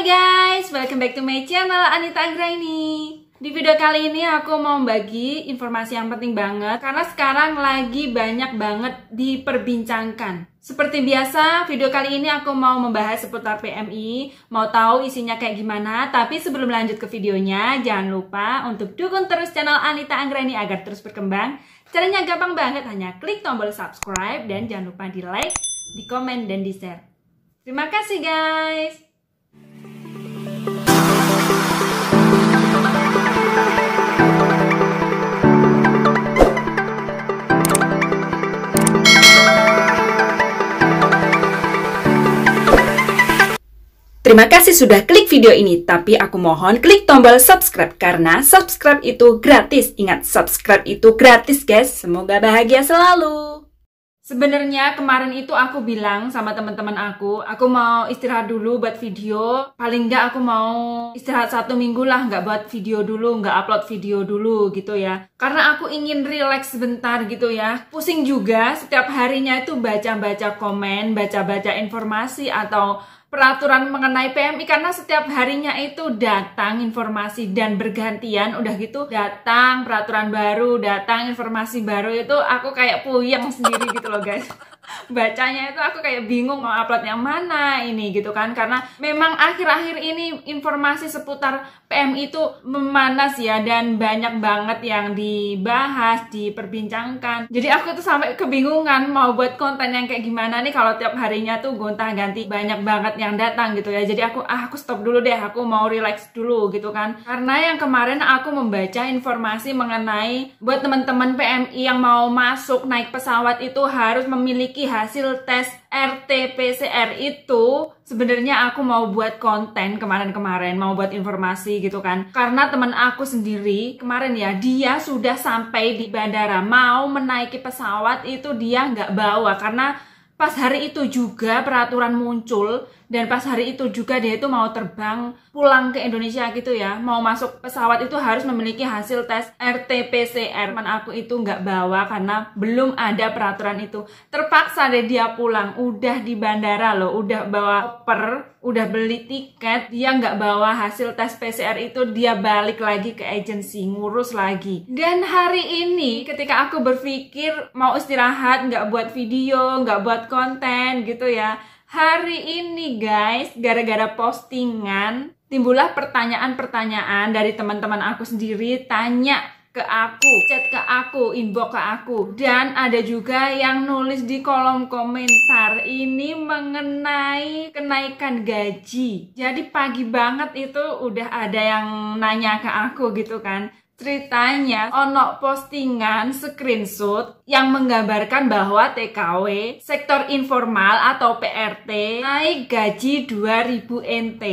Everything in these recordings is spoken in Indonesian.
guys, welcome back to my channel Anita Anggraini. Di video kali ini aku mau bagi informasi yang penting banget karena sekarang lagi banyak banget diperbincangkan. Seperti biasa, video kali ini aku mau membahas seputar PMI, mau tahu isinya kayak gimana. Tapi sebelum lanjut ke videonya, jangan lupa untuk dukung terus channel Anita Anggraini agar terus berkembang. Caranya gampang banget, hanya klik tombol subscribe dan jangan lupa di like, di komen, dan di share. Terima kasih guys. Terima kasih sudah klik video ini, tapi aku mohon klik tombol subscribe karena subscribe itu gratis. Ingat, subscribe itu gratis guys. Semoga bahagia selalu. Sebenarnya kemarin itu aku bilang sama teman-teman aku mau istirahat dulu buat video. Paling nggak aku mau istirahat 1 minggu lah, nggak buat video dulu, nggak upload video dulu gitu ya. Karena aku ingin relax sebentar gitu ya. Pusing juga setiap harinya itu baca-baca komen, baca-baca informasi atau peraturan mengenai PMI, karena setiap harinya itu datang informasi dan bergantian, udah gitu datang peraturan baru, datang informasi baru, itu aku kayak puyeng sendiri gitu loh guys. Bacanya itu aku kayak bingung mau upload yang mana ini gitu kan, karena memang akhir-akhir ini informasi seputar PMI itu memanas ya, dan banyak banget yang dibahas, diperbincangkan. Jadi aku tuh sampai kebingungan mau buat konten yang kayak gimana nih kalau tiap harinya tuh gonta-ganti banyak banget yang datang gitu ya. Jadi aku stop dulu deh, aku mau relax dulu gitu kan. Karena yang kemarin aku membaca informasi mengenai buat teman-teman PMI yang mau masuk naik pesawat itu harus memiliki hasil tes RT-PCR itu. Sebenarnya aku mau buat konten kemarin-kemarin, mau buat informasi gitu kan. Karena teman aku sendiri kemarin ya, dia sudah sampai di bandara, mau menaiki pesawat itu dia nggak bawa karena pas hari itu juga peraturan muncul, dan pas hari itu juga dia itu mau terbang pulang ke Indonesia gitu ya. Mau masuk pesawat itu harus memiliki hasil tes RT-PCR. Teman aku itu nggak bawa karena belum ada peraturan itu. Terpaksa deh dia pulang, udah di bandara loh, udah bawa koper, udah beli tiket, dia nggak bawa hasil tes PCR itu, dia balik lagi ke agensi, ngurus lagi. Dan hari ini ketika aku berpikir mau istirahat, nggak buat video, nggak buat konten gitu ya, hari ini guys, gara-gara postingan, timbullah pertanyaan-pertanyaan dari teman-teman aku sendiri, tanya ke aku, chat ke aku, inbox ke aku, dan ada juga yang nulis di kolom komentar ini mengenai kenaikan gaji. Jadi pagi banget itu udah ada yang nanya ke aku gitu kan. Ceritanya ono postingan screenshot yang menggambarkan bahwa TKW sektor informal atau PRT naik gaji 2000 NT,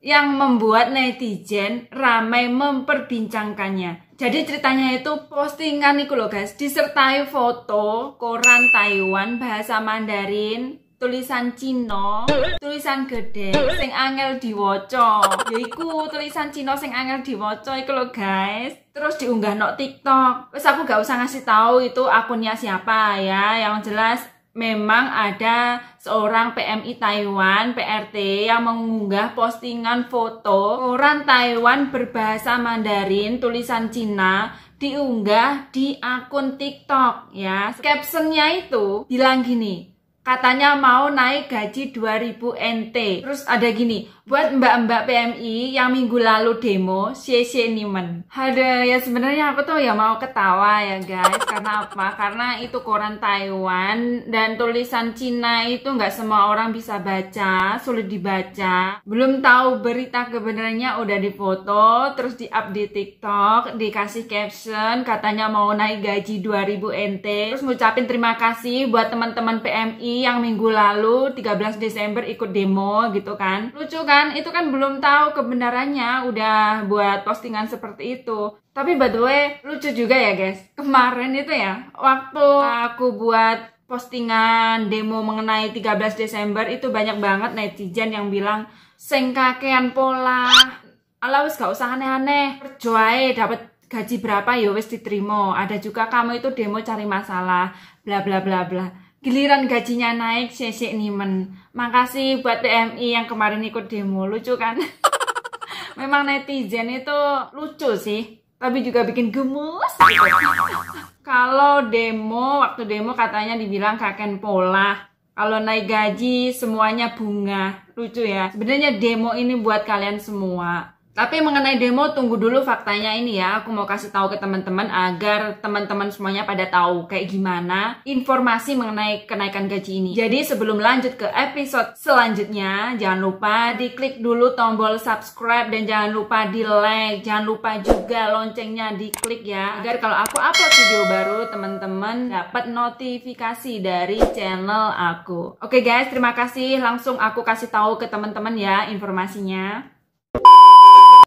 yang membuat netizen ramai memperbincangkannya. Jadi ceritanya itu postingan itu loh guys, disertai foto koran Taiwan bahasa Mandarin, tulisan Cina, tulisan gede sing angel diwoco, yaiku tulisan Cina sing angel diwoco iku lho guys. Terus diunggah no TikTok. Terus aku gak usah ngasih tahu itu akunnya siapa ya. Yang jelas memang ada seorang PMI Taiwan, PRT, yang mengunggah postingan foto koran Taiwan berbahasa Mandarin tulisan Cina, diunggah di akun TikTok ya. Captionnya itu bilang gini, katanya mau naik gaji 2000 NT. Terus ada gini, buat mbak-mbak PMI yang minggu lalu demo, CC Nimen. Ada ya, sebenarnya aku tuh ya mau ketawa ya guys. Karena apa? Karena itu koran Taiwan dan tulisan Cina itu nggak semua orang bisa baca, sulit dibaca. Belum tahu berita kebenarannya udah difoto, terus di-up di TikTok, dikasih caption katanya mau naik gaji 2000 NT. Terus ngucapin terima kasih buat teman-teman PMI yang minggu lalu 13 Desember ikut demo gitu kan. Lucu kan? Itu kan belum tahu kebenarannya udah buat postingan seperti itu. Tapi by the way lucu juga ya guys, kemarin itu ya waktu aku buat postingan demo mengenai 13 Desember itu banyak banget netizen yang bilang sing kakean pola, ala wis gak usah aneh-aneh, kerja dapat gaji berapa ya wis diterima. Ada juga kamu itu demo cari masalah, bla bla bla bla. Giliran gajinya naik, sesek nimen. Makasih buat PMI yang kemarin ikut demo, lucu kan? Memang netizen itu lucu sih, tapi juga bikin gemes. Kalau demo, waktu demo katanya dibilang kakek pola. Kalau naik gaji semuanya bunga. Lucu ya. Sebenarnya demo ini buat kalian semua. Tapi mengenai demo, tunggu dulu faktanya ini ya. Aku mau kasih tahu ke teman-teman agar teman-teman semuanya pada tahu kayak gimana informasi mengenai kenaikan gaji ini. Jadi sebelum lanjut ke episode selanjutnya, jangan lupa diklik dulu tombol subscribe dan jangan lupa di like. Jangan lupa juga loncengnya diklik ya, agar kalau aku upload video baru, teman-teman dapat notifikasi dari channel aku. Oke guys, terima kasih. Langsung aku kasih tahu ke teman-teman ya informasinya.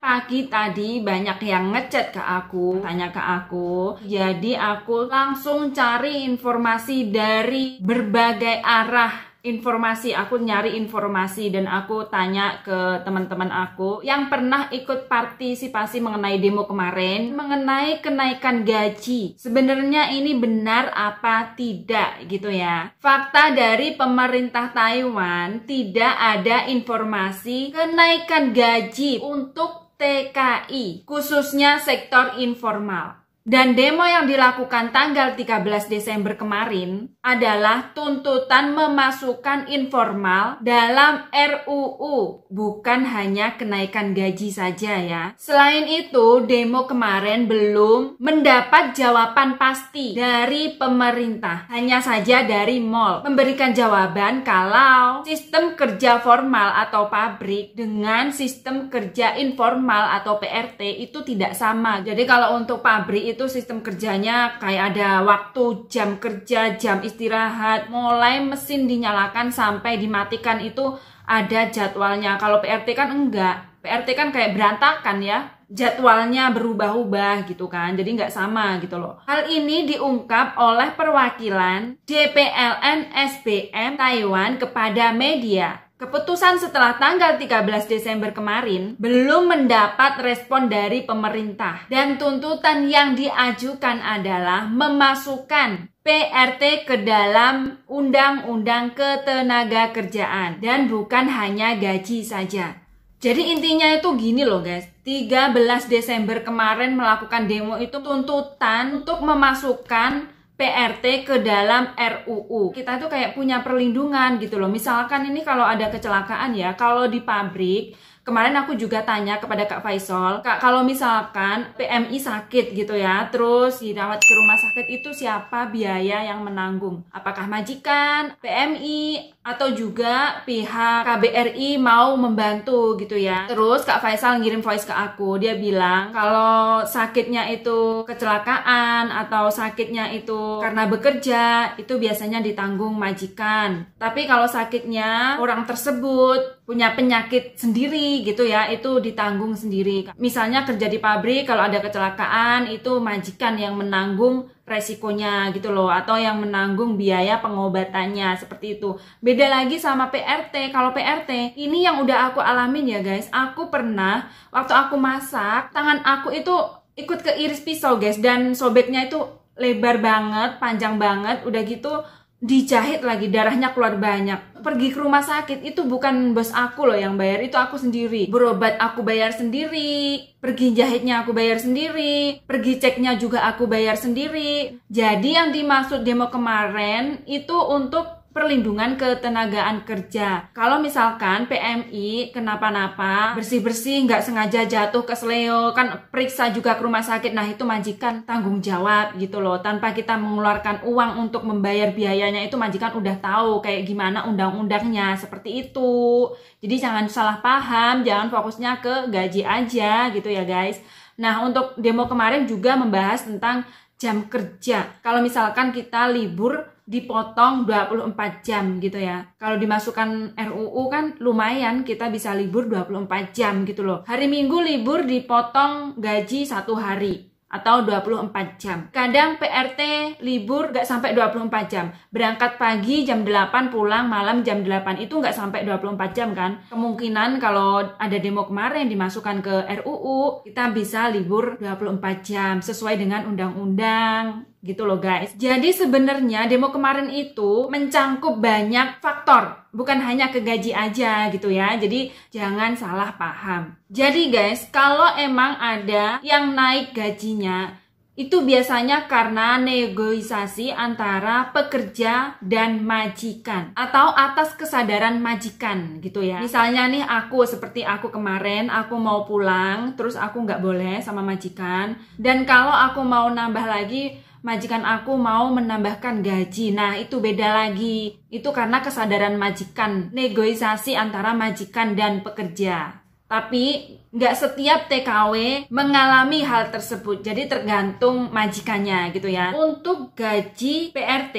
Pagi tadi banyak yang ngechat ke aku, tanya ke aku. Jadi aku langsung cari informasi dari berbagai arah. Aku nyari informasi dan aku tanya ke teman-teman aku yang pernah ikut partisipasi mengenai demo kemarin, mengenai kenaikan gaji. Sebenarnya ini benar apa tidak gitu ya. Fakta dari pemerintah Taiwan, tidak ada informasi kenaikan gaji untuk TKI, khususnya sektor informal. Dan demo yang dilakukan tanggal 13 Desember kemarin adalah tuntutan memasukkan informal dalam RUU, bukan hanya kenaikan gaji saja ya. Selain itu, demo kemarin belum mendapat jawaban pasti dari pemerintah, hanya saja dari MOL memberikan jawaban kalau sistem kerja formal atau pabrik dengan sistem kerja informal atau PRT itu tidak sama. Jadi kalau untuk pabrik itu sistem kerjanya kayak ada waktu jam kerja, jam istirahat, mulai mesin dinyalakan sampai dimatikan itu ada jadwalnya. Kalau PRT kan enggak. PRT kan kayak berantakan ya. Jadwalnya berubah-ubah gitu kan. Jadi nggak sama gitu loh. Hal ini diungkap oleh perwakilan DPLN SBM Taiwan kepada media. Keputusan setelah tanggal 13 Desember kemarin belum mendapat respon dari pemerintah dan tuntutan yang diajukan adalah memasukkan PRT ke dalam Undang-Undang Ketenagakerjaan dan bukan hanya gaji saja. Jadi intinya itu gini loh guys, 13 Desember kemarin melakukan demo itu tuntutan untuk memasukkan PRT ke dalam RUU. Kita tuh kayak punya perlindungan gitu loh. Misalkan ini kalau ada kecelakaan ya, kalau di pabrik, kemarin aku juga tanya kepada Kak Faisal, Kak, kalau misalkan PMI sakit gitu ya, terus dirawat ke rumah sakit itu siapa biaya yang menanggung? Apakah majikan, PMI, atau juga pihak KBRI mau membantu gitu ya. Terus Kak Faisal ngirim voice ke aku, dia bilang kalau sakitnya itu kecelakaan atau sakitnya itu karena bekerja, itu biasanya ditanggung majikan. Tapi kalau sakitnya orang tersebut punya penyakit sendiri gitu ya, itu ditanggung sendiri. Misalnya kerja di pabrik, kalau ada kecelakaan itu majikan yang menanggung resikonya gitu loh, atau yang menanggung biaya pengobatannya, seperti itu. Beda lagi sama PRT. Kalau PRT ini yang udah aku alamin ya guys, aku pernah waktu aku masak, tangan aku itu ikut keiris pisau guys, dan sobeknya itu lebar banget, panjang banget, udah gitu dijahit lagi, darahnya keluar banyak. Pergi ke rumah sakit itu bukan bos aku loh yang bayar, itu aku sendiri. Berobat aku bayar sendiri, pergi jahitnya aku bayar sendiri, pergi ceknya juga aku bayar sendiri. Jadi yang dimaksud demo kemarin itu untuk perlindungan ketenagaan kerja. Kalau misalkan PMI kenapa-napa, bersih-bersih nggak sengaja jatuh ke seleo, kan periksa juga ke rumah sakit, nah itu majikan tanggung jawab gitu loh. Tanpa kita mengeluarkan uang untuk membayar biayanya, itu majikan udah tahu kayak gimana undang-undangnya, seperti itu. Jadi jangan salah paham, jangan fokusnya ke gaji aja gitu ya guys. Nah, untuk demo kemarin juga membahas tentang jam kerja. Kalau misalkan kita libur dipotong 24 jam gitu ya. Kalau dimasukkan RUU kan lumayan, kita bisa libur 24 jam gitu loh. Hari Minggu libur dipotong gaji 1 hari atau 24 jam. Kadang PRT libur gak sampai 24 jam. Berangkat pagi jam 8, pulang malam jam 8. Itu gak sampai 24 jam kan. Kemungkinan kalau ada demo kemarin dimasukkan ke RUU, kita bisa libur 24 jam sesuai dengan undang-undang gitu loh guys. Jadi sebenarnya demo kemarin itu mencangkup banyak faktor, bukan hanya ke gaji aja gitu ya. Jadi jangan salah paham. Jadi guys, kalau emang ada yang naik gajinya, itu biasanya karena negosiasi antara pekerja dan majikan atau atas kesadaran majikan gitu ya. Misalnya nih seperti aku kemarin, aku mau pulang terus aku nggak boleh sama majikan, dan kalau aku mau nambah lagi majikan aku mau menambahkan gaji. Nah itu beda lagi, itu karena kesadaran majikan, negosiasi antara majikan dan pekerja. Tapi nggak setiap TKW mengalami hal tersebut, jadi tergantung majikannya gitu ya. Untuk gaji PRT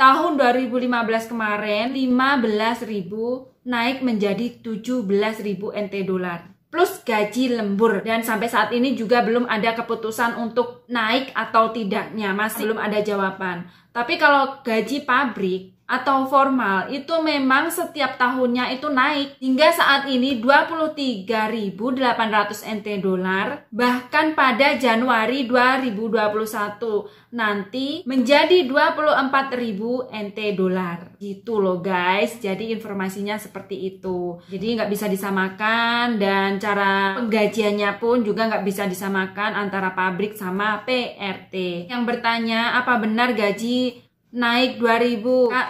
tahun 2015 kemarin 15.000 naik menjadi 17.000 NT dolar plus gaji lembur, dan sampai saat ini juga belum ada keputusan untuk naik atau tidaknya, masih belum ada jawaban. Tapi kalau gaji pabrik atau formal itu memang setiap tahunnya itu naik hingga saat ini 23.800 NT dolar, bahkan pada Januari 2021 nanti menjadi 24.000 NT dolar gitu loh guys. Jadi informasinya seperti itu, jadi nggak bisa disamakan, dan cara penggajiannya pun juga nggak bisa disamakan antara pabrik sama PRT. Yang bertanya apa benar gaji naik 2.000, Kak,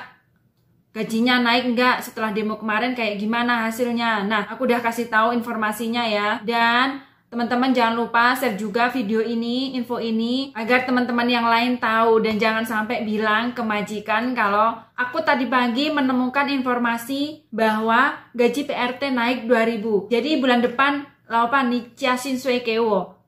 gajinya naik enggak setelah demo kemarin, kayak gimana hasilnya? Nah, aku udah kasih tahu informasinya ya. Dan teman-teman jangan lupa share juga video ini, info ini, agar teman-teman yang lain tahu, dan jangan sampai bilang ke majikan kalau aku tadi pagi menemukan informasi bahwa gaji PRT naik 2.000. Jadi bulan depan laupan nichiasin suekewo.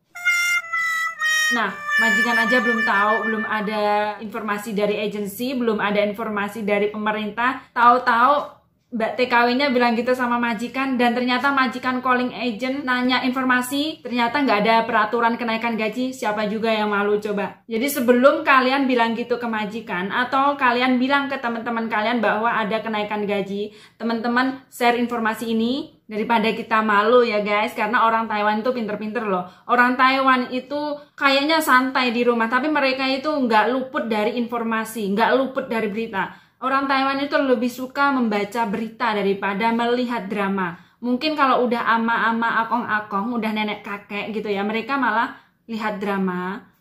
Nah, majikan aja belum tahu, belum ada informasi dari agensi, belum ada informasi dari pemerintah. Tahu-tahu Mbak TKW-nya bilang gitu sama majikan, dan ternyata majikan calling agent nanya informasi, ternyata nggak ada peraturan kenaikan gaji. Siapa juga yang malu coba? Jadi sebelum kalian bilang gitu ke majikan, atau kalian bilang ke teman-teman kalian bahwa ada kenaikan gaji, teman-teman share informasi ini daripada kita malu ya guys. Karena orang Taiwan itu pinter-pinter loh. Orang Taiwan itu kayaknya santai di rumah, tapi mereka itu nggak luput dari informasi, nggak luput dari berita. Orang Taiwan itu lebih suka membaca berita daripada melihat drama. Mungkin kalau udah ama-ama, akong-akong, udah nenek kakek gitu ya, mereka malah lihat drama.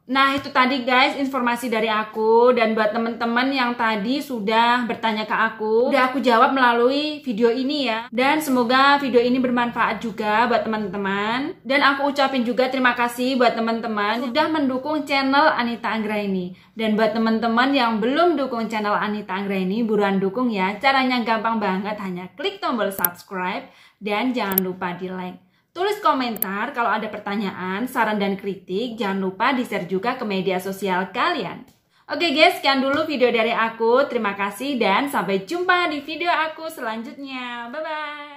Nah itu tadi guys informasi dari aku, dan buat temen-temen yang tadi sudah bertanya ke aku, udah aku jawab melalui video ini ya. Dan semoga video ini bermanfaat juga buat teman-teman. Dan aku ucapin juga terima kasih buat teman-teman sudah mendukung channel Anita Anggraini. Dan buat teman-teman yang belum dukung channel Anita Anggraini, buruan dukung ya. Caranya gampang banget, hanya klik tombol subscribe dan jangan lupa di like. Tulis komentar kalau ada pertanyaan, saran, dan kritik. Jangan lupa di-share juga ke media sosial kalian. Oke guys, sekian dulu video dari aku. Terima kasih dan sampai jumpa di video aku selanjutnya. Bye-bye.